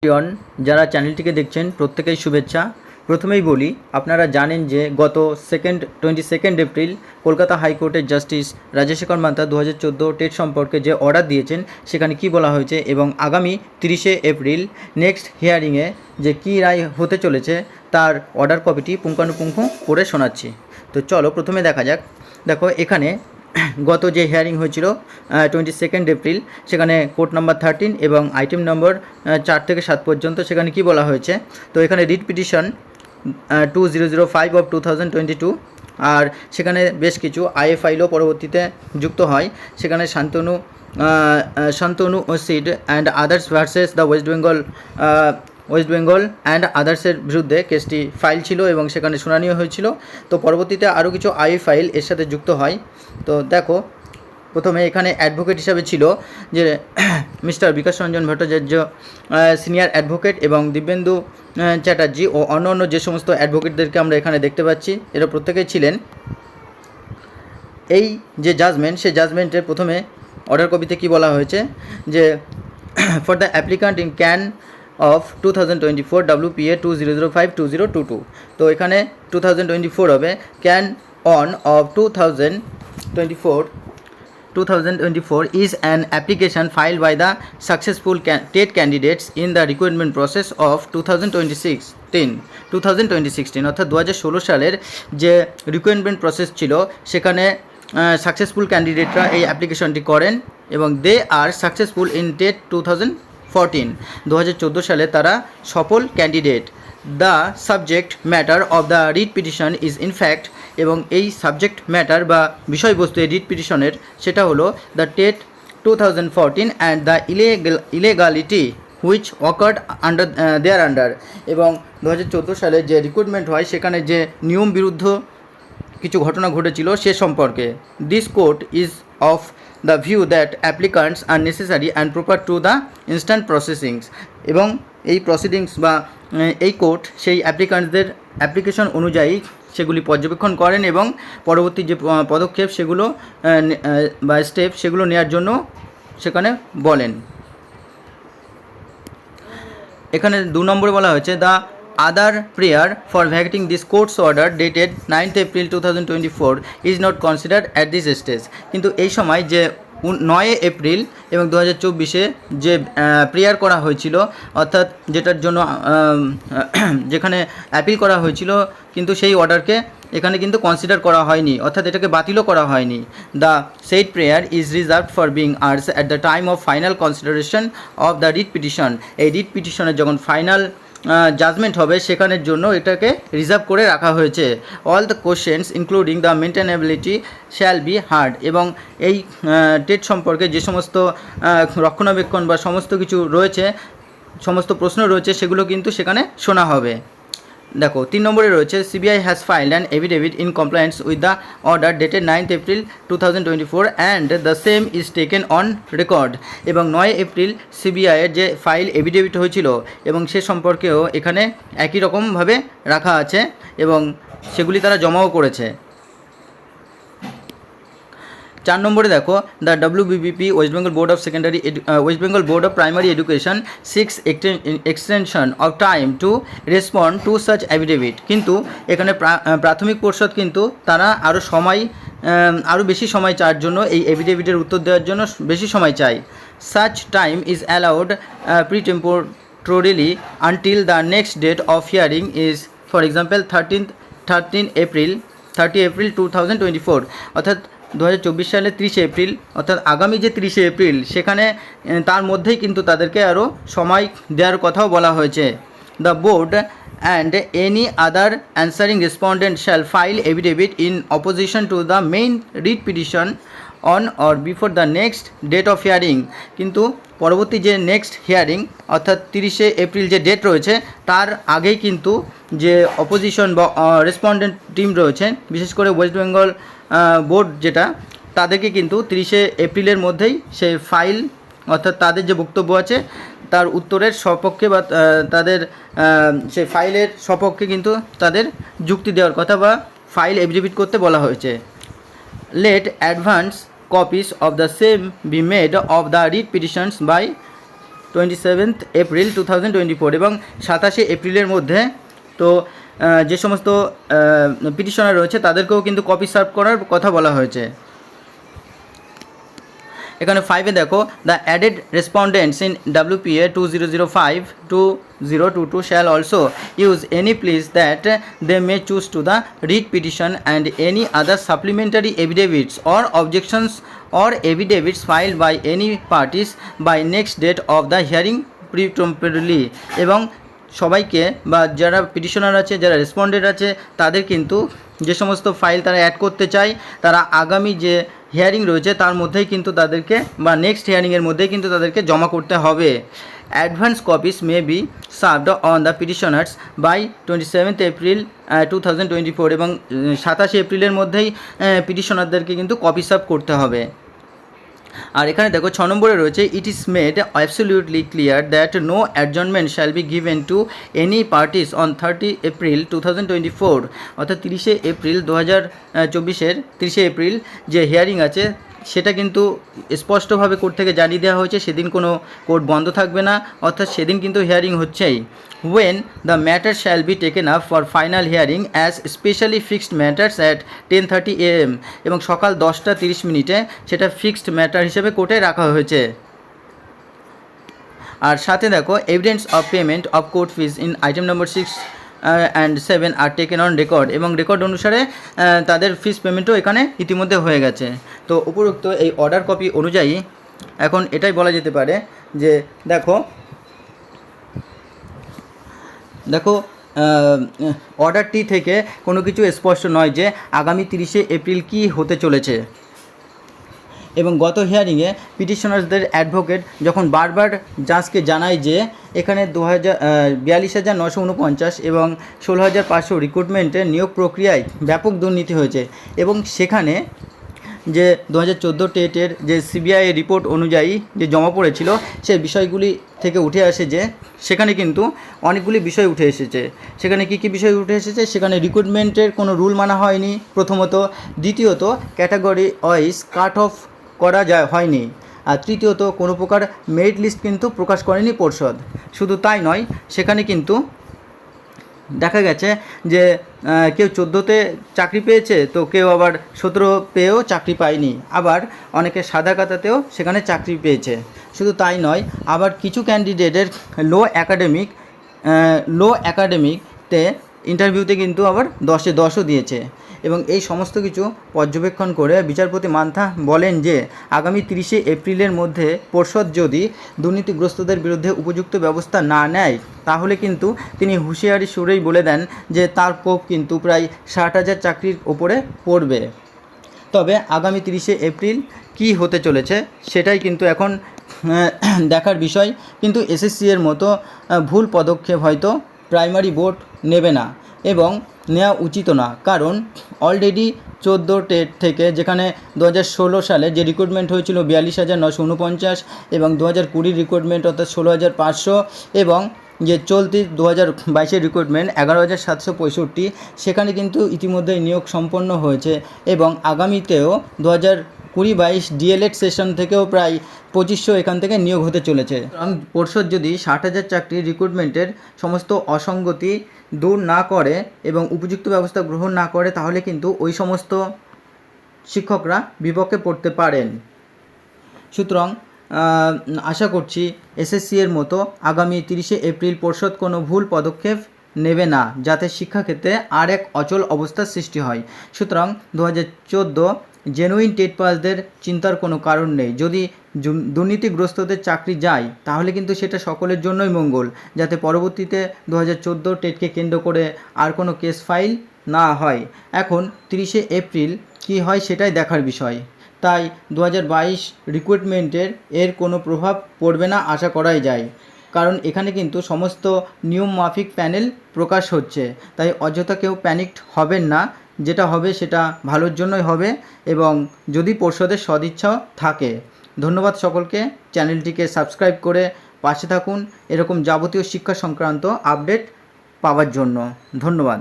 Everyone, যারা চ্যানেলটিকে দেখছেন প্রত্যেকেই শুভেচ্ছা। প্রথমেই বলি, আপনারা জানেন যে গত 22 এপ্রিল কলকাতা হাইকোর্টের জাস্টিস রাজশেখর মান্তা 2014 টেট সম্পর্কে যে অর্ডার দিয়েছেন সেখানে কি বলা হয়েছে এবং আগামী 30 এপ্রিল নেক্সট হিয়ারিংয়ে যে কী রায় হতে চলেছে তার অর্ডার কপিটি পুঙ্খানুপুঙ্খ করে শোনাচ্ছি। তো চলো প্রথমে দেখা যাক। দেখো, এখানে গত যে হিয়ারিং হয়েছিল 22 এপ্রিল, সেখানে কোর্ট নাম্বার 13 এবং আইটেম নম্বর 4 থেকে 7 পর্যন্ত সেখানে কি বলা হয়েছে। তো এখানে রিট পিটিশন 2005 অফ 2022, আর সেখানে বেশ কিছু আইএ ফাইলও পরবর্তীতে যুক্ত হয়। সেখানে Shantanu Sid and others versus the West Bengal and আদার্সের বিরুদ্ধে কেসটি ফাইল ছিল এবং সেখানে শুনানিও হয়েছিল। তো পরবর্তীতে আরও কিছু আইএ ফাইল এর সাথে যুক্ত হয়। তো দেখো, প্রথমে এখানে অ্যাডভোকেট হিসাবে ছিল যে mister Bikash Ranjan Bhattacharya senior advocate এবং দিব্যেন্দু চ্যাটার্জি ও অন্য যে সমস্ত অ্যাডভোকেটদেরকে আমরা এখানে দেখতে পাচ্ছি, এরা প্রত্যেকেই ছিলেন। এই যে জাজমেন্ট, সেই জাজমেন্টের প্রথমে অর্ডার কপিতে কি বলা হয়েছে যে for the applicant in can of 2024 WPA 2005-2022। তো এখানে 2024 হবে। Can on of 2024 is an application filed by the successful TET candidates in the recruitment process of 2016 অর্থাৎ 2016 সালের যে রিক্রুটমেন্ট প্রসেস ছিল সেখানে সাকসেসফুল ক্যান্ডিডেটরা এই অ্যাপ্লিকেশনটি করেন এবং দে আর সাকসেসফুল ইন টেট 2014 সালে তারা সফল candidate. The subject matter of the writ petition is in fact, এবং এই সাবজেক্ট ম্যাটার বা বিষয়বস্তু এই রিট পিটিশনের সেটা হলো the TET 2014 and the illegality which occurred under এবং 2014 সালে যে রিক্রুটমেন্ট হয় সেখানে যে নিয়ম বিরুদ্ধ কিছু ঘটনা ঘটেছিল সে সম্পর্কে। This court is of the view that applicants R necessary and proper to the instant প্রসেসিংস, এবং এই প্রসিডিংস বা এই কোর্ট সেই অ্যাপ্লিক্যান্টসদের অ্যাপ্লিকেশন অনুযায়ী সেগুলি পর্যবেক্ষণ করেন এবং পরবর্তী যে পদক্ষেপ সেগুলো বা স্টেপ সেগুলো নেওয়ার জন্য সেখানে বলেন। এখানে 2 নম্বরে বলা হয়েছে the other prayer for vacating this court's order dated 9 April 2024 is not considered at this stage. কিন্তু এই সময় যে 9 এপ্রিল এবং 2024 যে প্রেয়ার করা হয়েছিল, অর্থাৎ যেটার জন্য যেখানে অ্যাপিল করা হয়েছিল, কিন্তু সেই অর্ডারকে এখানে কিন্তু কনসিডার করা হয়নি, অর্থাৎ এটাকে বাতিলও করা হয়নি। The said prayer is reserved for being heard at the time of final consideration of the writ petition. এই রিট পিটিশনের যখন ফাইনাল জাজমেন্ট হবে সেখানের জন্য এটাকে রিজার্ভ করে রাখা হয়েছে। All the questions including the maintainability shall be hard, এবং এই টেট সম্পর্কে যে সমস্ত রক্ষণাবেক্ষণ বা সমস্ত কিছু রয়েছে, সমস্ত প্রশ্ন রয়েছে, সেগুলো কিন্তু সেখানে শোনা হবে। দেখো, 3 নম্বরে রয়েছে CBI has filed an affidavit in compliance with the order dated 9 April 2024 and the same is taken on record. এবং 9 এপ্রিল সিবিআইয়ের যে ফাইল এভিডেভিট হয়েছিল এবং সে সম্পর্কেও এখানে একই রকমভাবে রাখা আছে এবং সেগুলি তারা জমাও করেছে। 4 নম্বরে দেখো, the WBBP West Bengal board of primary education six extension of time to respond two such affidavit. কিন্তু এখানে প্রাথমিক পর্ষদ কিন্তু তারা আরও বেশি সময় চাওয়ার জন্য, এই এফিডেভিটের উত্তর দেওয়ার জন্য বেশি সময় চাই। Such time is allowed pretemporarily until the next date of hearing is for example 30 April 2024, অর্থাৎ 2024 সালে 30 এপ্রিল, অর্থাৎ আগামী যে 30 এপ্রিল সেখানে তার মধ্যেই কিন্তু তাদেরকে আরও সময় দেওয়ার কথাও বলা হয়েছে। The board and any other answering respondent shall file affidavit in opposition to the main writ petition on or before the next date of hearing. কিন্তু পরবর্তী যে নেক্সট হিয়ারিং অর্থাৎ 30 এপ্রিল যে ডেট রয়েছে তার আগেই কিন্তু যে অপোজিশন বা রেসপন্ডেন্ট টিম রয়েছে, বিশেষ করে ওয়েস্ট বেঙ্গল বোর্ড যেটা, তাদেরকে কিন্তু 30 এপ্রিলের মধ্যেই সেই ফাইল অর্থাৎ তাদের যে বক্তব্য আছে তার উত্তরের সপক্ষে বা তাদের সেই ফাইলের সপক্ষে কিন্তু তাদের যুক্তি দেওয়ার কথা বা ফাইল এফিডেভিট করতে বলা হয়েছে। Let advance copies of the same be made of the writ petitions by 27 April 2024 এবং 27শে এপ্রিলের মধ্যে তো যে সমস্ত পিটিশনার রয়েছে তাদেরকেও কিন্তু কপি সার্ভ করার কথা বলা হয়েছে। এখানে 5-এ দেখো, the added respondents in WPA 2005-2022 shall also use any pleas that they may choose to the writ petition and any other supplementary affidavits or objections or affidavits filed by any parties by next date of the hearing preemptorily। এবং সবাইকে বা যারা petitioner আছে, যারা respondent আছে, তাদের কিন্তু যে সমস্ত ফাইল তারা অ্যাড করতে চায় তারা আগামী যে হিয়ারিং রয়েছে তার মধ্যেই কিন্তু তাদেরকে বা নেক্সট হিয়ারিংয়ের মধ্যেই কিন্তু তাদেরকে জমা করতে হবে। Advance copies may be served on the petitioners by 27 April 2024 এবং 27শে এপ্রিলের মধ্যেই পিটিশনারদেরকে কিন্তু কপি সার্ভ করতে হবে। আর এখানে দেখো 6 নম্বরে রয়েছে, it is made absolutely clear that no adjournment shall be given to any parties on 30 April 2024, অর্থাৎ 30শে এপ্রিল 2024-এর 30শে এপ্রিল যে হিয়ারিং আছে সেটা কিন্তু স্পষ্টভাবে কোর্ট থেকে জানিয়ে দেওয়া হয়েছে সেদিন কোনো কোর্ট বন্ধ থাকবে না, অর্থাৎ সেদিন কিন্তু হিয়ারিং হচ্ছেই। when the matter shall be taken up for final hearing as specially fixed matters at 10:30 AM এবং সকাল 10:30 সেটা ফিক্সড ম্যাটার হিসেবে কোর্টে রাখা হয়েছে। আর সাথে দেখো, evidence of payment of court fees in item number 6 and 7 are taken on record এবং রেকর্ড অনুসারে তাদের ফিস পেমেন্টও এখানে ইতিমধ্যে হয়ে গেছে। তো উপরোক্ত এই অর্ডার কপি অনুযায়ী এখন এটাই বলা যেতে পারে যে দেখো অর্ডারটি থেকে কোনো কিছু স্পষ্ট নয় যে আগামী 30শে এপ্রিল কী হতে চলেছে। এবং গত হিয়ারিংয়ে পিটিশনার্সদের অ্যাডভোকেট যখন বারবার জাজকে জানায় যে এখানে 42,949 এবং 16,500 রিক্রুটমেন্টের নিয়োগ প্রক্রিয়ায় ব্যাপক দুর্নীতি হয়েছে এবং সেখানে যে 2014 টেটের যে সিবিআই রিপোর্ট অনুযায়ী যে জমা পড়েছিল সেই বিষয়গুলি থেকে উঠে আসে যে সেখানে কিন্তু অনেকগুলি বিষয় উঠে এসেছে। সেখানে কী কী বিষয় উঠে এসেছে, সেখানে রিক্রুটমেন্টের কোনো রুল মানা হয়নি প্রথমত, দ্বিতীয়ত ক্যাটাগরি ওয়াইজ কাট অফ করা হয়নি, আর তৃতীয়ত কোনো প্রকার মেরিট লিস্ট কিন্তু প্রকাশ করেনি পর্ষদ। শুধু তাই নয়, সেখানে কিন্তু দেখা গেছে যে কেউ 14তে চাকরি পেয়েছে তো কেউ আবার 17 পেয়েও চাকরি পায়নি, আবার অনেকে সাদা কাতাতেও সেখানে চাকরি পেয়েছে। শুধু তাই নয়, আবার কিছু ক্যান্ডিডেটের লো একাডেমিকতে ইন্টারভিউতে কিন্তু আবার 10-এ 10ও দিয়েছে। এবং এই সমস্ত কিছু পর্যবেক্ষণ করে বিচারপতি মান্থা বলেন যে আগামী 30শে এপ্রিলের মধ্যে পর্ষদ যদি দুর্নীতিগ্রস্তদের বিরুদ্ধে উপযুক্ত ব্যবস্থা না নেয় তাহলে কিন্তু তিনি হুঁশিয়ারি সুরেই বলে দেন যে তার কোপ কিন্তু প্রায় 60,000 চাকরির ওপরে পড়বে। তবে আগামী 30শে এপ্রিল কী হতে চলেছে সেটাই কিন্তু এখন দেখার বিষয়। কিন্তু এসএসসি এর মতো ভুল পদক্ষেপ হয়তো প্রাইমারি বোর্ড নেবে না এবং নেওয়া উচিত না, কারণ অলরেডি 14 টেট থেকে যেখানে 2016 সালে যে রিক্রুটমেন্ট হয়েছিল 42,949 এবং 2020 রিক্রুটমেন্ট অর্থাৎ 16,500 এবং যে চলতি 2022-এর রিক্রুটমেন্ট 11,765, সেখানে কিন্তু ইতিমধ্যেই নিয়োগ সম্পন্ন হয়েছে এবং আগামীতেও 2020-22 ডিএলএড সেশন থেকেও প্রায় 2500 এখান থেকে নিয়োগ হতে চলেছে। পর্ষদ যদি 60,000 চাকরির রিক্রুটমেন্টের সমস্ত অসঙ্গতি দূর না করে এবং উপযুক্ত ব্যবস্থা গ্রহণ না করে তাহলে কিন্তু ওই সমস্ত শিক্ষকরা বিপক্ষে পড়তে পারেন। সুতরাং আশা করছি এসএসসি এর মতো আগামী 30শে এপ্রিল পর্ষদ কোনো ভুল পদক্ষেপ নেবে না যাতে শিক্ষাক্ষেত্রে আর এক অচল অবস্থার সৃষ্টি হয়। সুতরাং 2014 জেনুইন টেট পাসদের চিন্তার কোনো কারণ নেই। যদি দুর্নীতিগ্রস্তদের চাকরি যায় তাহলে কিন্তু সেটা সকলের জন্যই মঙ্গল, যাতে পরবর্তীতে 2014 টেটকে কেন্দ্র করে আর কোনো কেস ফাইল না হয়। এখন 30শে এপ্রিল কী হয় সেটাই দেখার বিষয়। তাই 2022 রিক্রুটমেন্টের এর কোনো প্রভাব পড়বে না আশা করাই যায়, কারণ এখানে কিন্তু সমস্ত নিয়ম মাফিক প্যানেল প্রকাশ হচ্ছে। তাই অযথা কেউ প্যানিকড হবেন না, যেটা হবে সেটা ভালোর জন্যই হবে এবং যদি পর্ষদের সদিচ্ছা থাকে। ধন্যবাদ সকলকে, চ্যানেলটিকে সাবস্ক্রাইব করে পাশে থাকুন এরকম যাবতীয় শিক্ষা সংক্রান্ত আপডেট পাওয়ার জন্য। ধন্যবাদ।